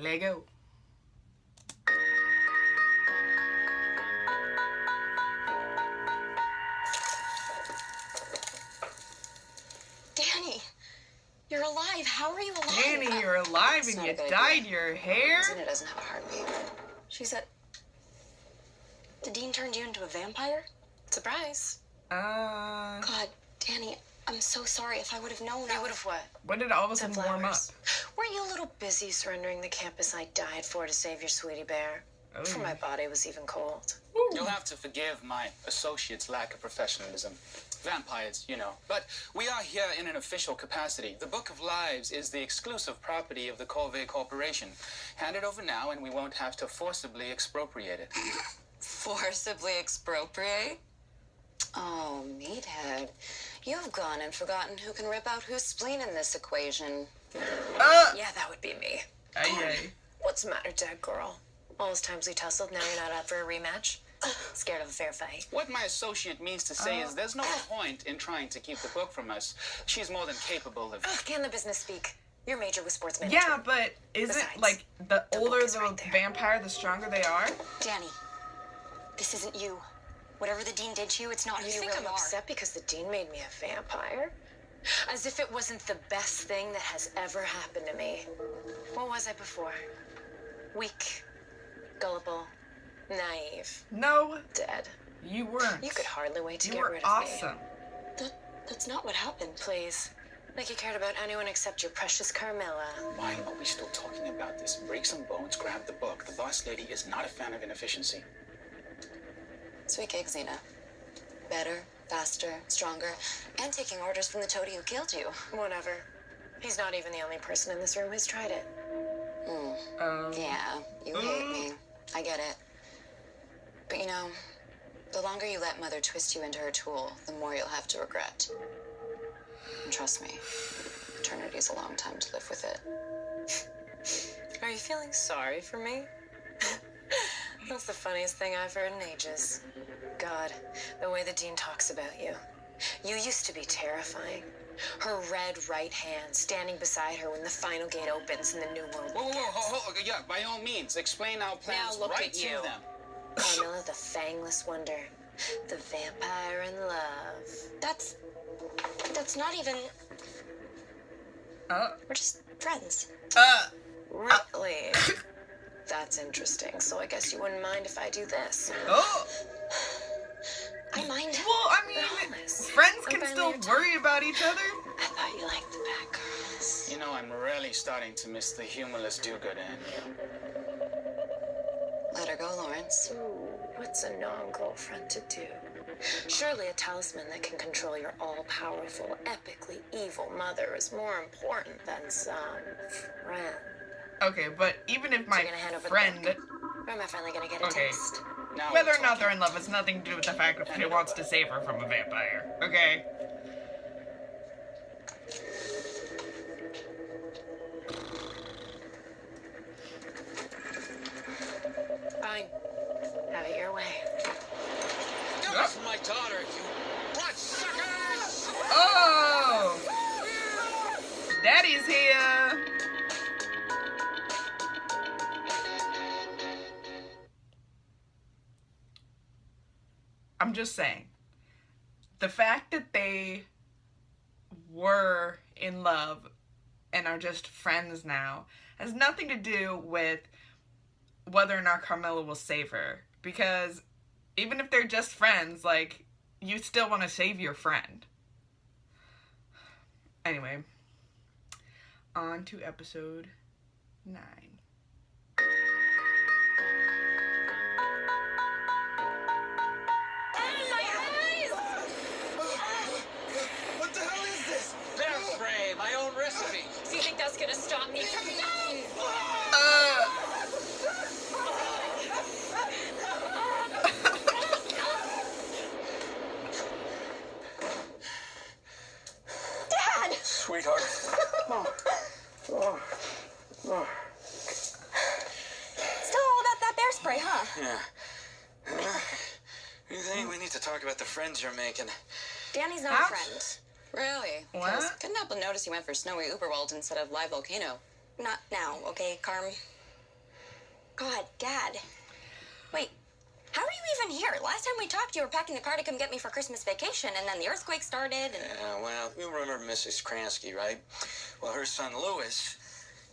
Lego. Danny, you're alive. How are you alive? Danny, you're alive and you dyed your hair? Zena doesn't have a heartbeat. She said... The Dean turned you into a vampire? Surprise. God, Danny, I'm so sorry. If I would have known... You would have what? When did all of a sudden warm up? Weren't you a little busy surrendering the campus I died for to save your sweetie bear? Oh. For my body was even cold. Ooh. You'll have to forgive my associate's lack of professionalism. Vampires, you know. But we are here in an official capacity. The Book of Lives is the exclusive property of the Corvée Corporation. Hand it over now and we won't have to forcibly expropriate it. Forcibly expropriate? Oh, meathead. You've gone and forgotten who can rip out whose spleen in this equation. Yeah, that would be me. Aye. What's the matter, dead girl? All those times we tussled, now you're not up for a rematch? Scared of a fair fight? What my associate means to say is there's no point in trying to keep the book from us. She's more than capable of... Can the business speak? You're major with sports management. Yeah, but isn't, like, the older the vampire, the stronger they are? Danny, this isn't you. Whatever the Dean did to you, it's not who You you think really I'm are. upset because the Dean made me a vampire? As if it wasn't the best thing that has ever happened to me. What was I before? Weak, gullible, naive, No, dead. you weren't. You could hardly wait to You get were rid of awesome. me. That's not what happened. Please. Like you cared about anyone except your precious Carmilla. Why are we still talking about this? Break some bones, grab the book. The boss lady is not a fan of inefficiency. Sweet gig, Xena. Better, faster, stronger, and taking orders from the toady who killed you. Whatever. He's not even the only person in this room who's tried it. Yeah, you hate me. I get it. But you know, the longer you let Mother twist you into her tool, the more you'll have to regret. And trust me, eternity's a long time to live with it. Are you feeling sorry for me? That's the funniest thing I've heard in ages. God, the way the Dean talks about you. You used to be terrifying. Her red right hand standing beside her when the final gate opens and the new world begins. Whoa. Yeah, by all means, explain our plans Now look right at to you. them. Carmilla, the fangless wonder. The vampire in love. That's not even... We're just friends. Really? That's interesting. So I guess you wouldn't mind if I do this. I mind. Well, I mean, Promise. friends I'm can finally still on top. worry about each other. I thought you liked the bad girls. You know, I'm really starting to miss the humorless do-good in you. Let her go, Lawrence. Ooh, what's a non-girlfriend to do? Surely a talisman that can control your all-powerful, epically evil mother is more important than some friend. Okay, but even if my you're gonna hand over the friend, book? Or am I finally gonna get a Okay. taste? Now whether we're or not talking. they're in love, has nothing to do with the fact that she wants to save her from a vampire. Okay? Fine. Have it your way. That's my daughter, you bloodsuckers! Oh! Daddy's here! I'm just saying. The fact that they were in love and are just friends now has nothing to do with whether or not Carmilla will save her. Because even if they're just friends, like, you still want to save your friend. Anyway, on to episode 9. What the hell is this? Bear spray, my own recipe. Do you think that's gonna stop me from... Sweetheart. Still all about that bear spray, huh? Yeah. You think we need to talk about the friends you're making? Danny's not Ouch. a friend. Really? What? 'Cause couldn't help but notice you went for snowy Uberwald instead of live volcano. Not now, okay, Carm? God, Dad. Wait, how are you even here? Last time we talked, you were packing the car to come get me for Christmas vacation, and then the earthquake started, and... Yeah, well, you remember Mrs. Kransky, right? Well, her son, Louis,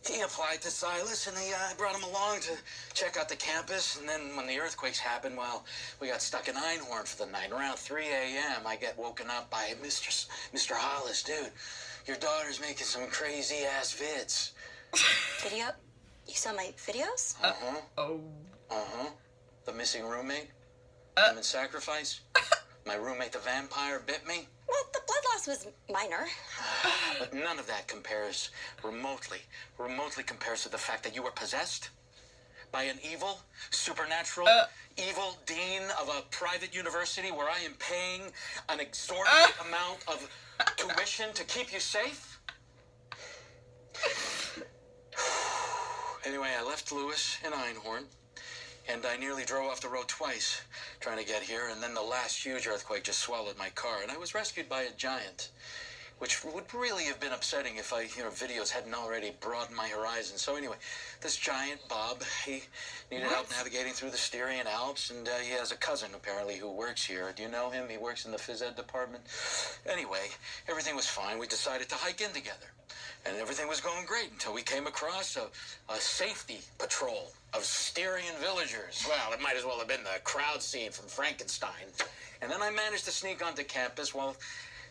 he applied to Silas, and I brought him along to check out the campus. And then when the earthquakes happened, well, we got stuck in Einhorn for the night. Around 3 a.m., I get woken up by Mr. Hollis. Dude, your daughter's making some crazy-ass vids. Video? You saw my videos? Uh-huh. Oh. Uh-huh. The missing roommate. Human sacrifice. My roommate, the vampire, bit me. Well, the blood loss was minor. But none of that compares remotely compares to the fact that you were possessed by an evil, supernatural, evil dean of a private university where I am paying an exorbitant amount of tuition to keep you safe. Anyway, I left Lewis in Einhorn, and I nearly drove off the road twice trying to get here, and then the last huge earthquake just swallowed my car, and I was rescued by a giant, which would really have been upsetting if videos hadn't already broadened my horizon. So anyway, this giant, Bob, he needed help navigating through the Styrian Alps, and he has a cousin, apparently, who works here. Do you know him? He works in the phys ed department. Anyway, everything was fine. We decided to hike in together, and everything was going great until we came across a safety patrol of Styrian villagers. Well, it might as well have been the crowd scene from Frankenstein. And then I managed to sneak onto campus while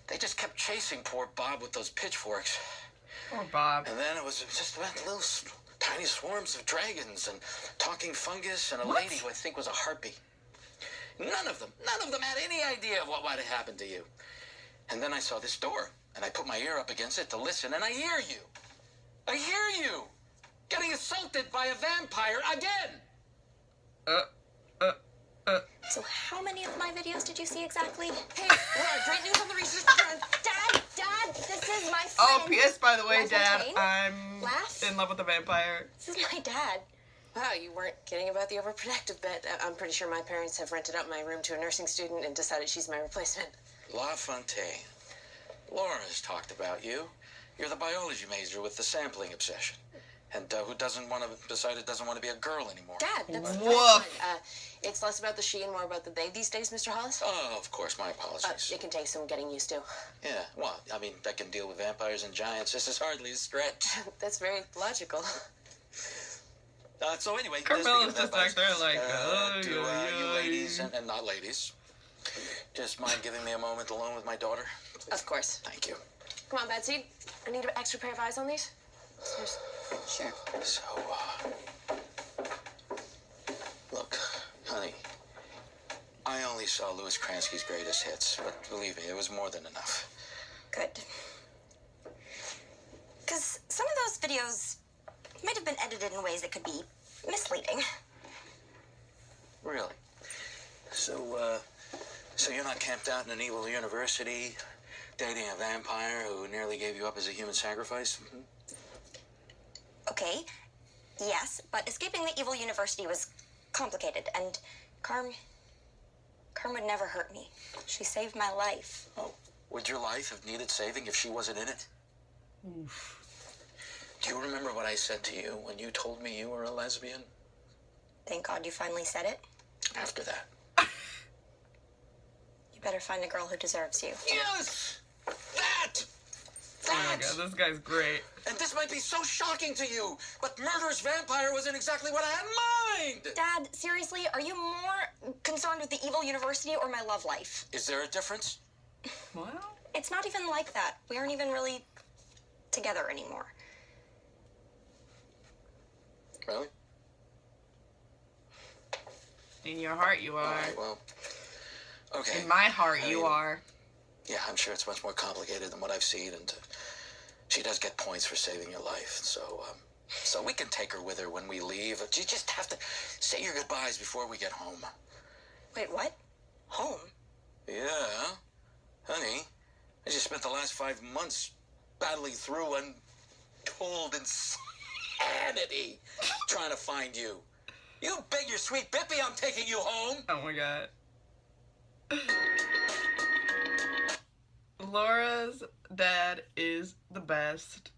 they just kept chasing poor Bob with those pitchforks. Poor Bob. And then it was just about little tiny swarms of dragons and talking fungus and a lady who I think was a harpy. None of them had any idea of what might have happened to you. And then I saw this door, and I put my ear up against it to listen, and I hear you. I hear you getting assaulted by a vampire again. So how many of my videos did you see exactly? Hey, great news on the research front. Dad, this is my friend. Oh, P.S. by the way, Laugh Dad, Fontaine? I'm Laugh? in love with the vampire. This is my dad. Wow, you weren't kidding about the overprotective bit. I'm pretty sure my parents have rented out my room to a nursing student and decided she's my replacement. La Fontaine. Laura's talked about you. You're the biology major with the sampling obsession. And who doesn't want to be a girl anymore. Dad, that's Woof. fine. It's less about the she and more about the they these days, Mr. Hollis. Oh, of course, my apologies. It can take some getting used to. Yeah, well, I mean, I can deal with vampires and giants. This is hardly a stretch. That's very logical. So anyway, Carmilla's just back there like, you ladies and not ladies, just mind giving me a moment alone with my daughter? Of course. Thank you. Come on, Betsy. I need an extra pair of eyes on these. Sure. So, look, honey, I only saw Louis Kransky's greatest hits, but believe me, it was more than enough. Good. Because some of those videos might have been edited in ways that could be misleading. Really? So you're not camped out in an evil university, dating a vampire who nearly gave you up as a human sacrifice? Mm-hmm. Okay, yes, but escaping the evil university was complicated, and Carm would never hurt me. She saved my life. Oh, would your life have needed saving if she wasn't in it? Oof. Do you remember what I said to you when you told me you were a lesbian? Thank God you finally said it. After that. You better find a girl who deserves you. Yes! That! Oh my God, this guy's great. And this might be so shocking to you, but murderous vampire wasn't exactly what I had in mind! Dad, seriously, are you more concerned with the evil university or my love life? Is there a difference? Well, It's not even like that. We aren't even really together anymore. Really? in your heart you are. All right, well, okay. In my heart I you mean, are. Yeah, I'm sure it's much more complicated than what I've seen, and she does get points for saving your life, so we can take her with her when we leave. You just have to say your goodbyes before we get home. Wait, what? Home? Yeah, honey, I just spent the last 5 months battling through untold insanity trying to find you. You beg your sweet Bippy, I'm taking you home. Oh my God. Laura's dad is the best.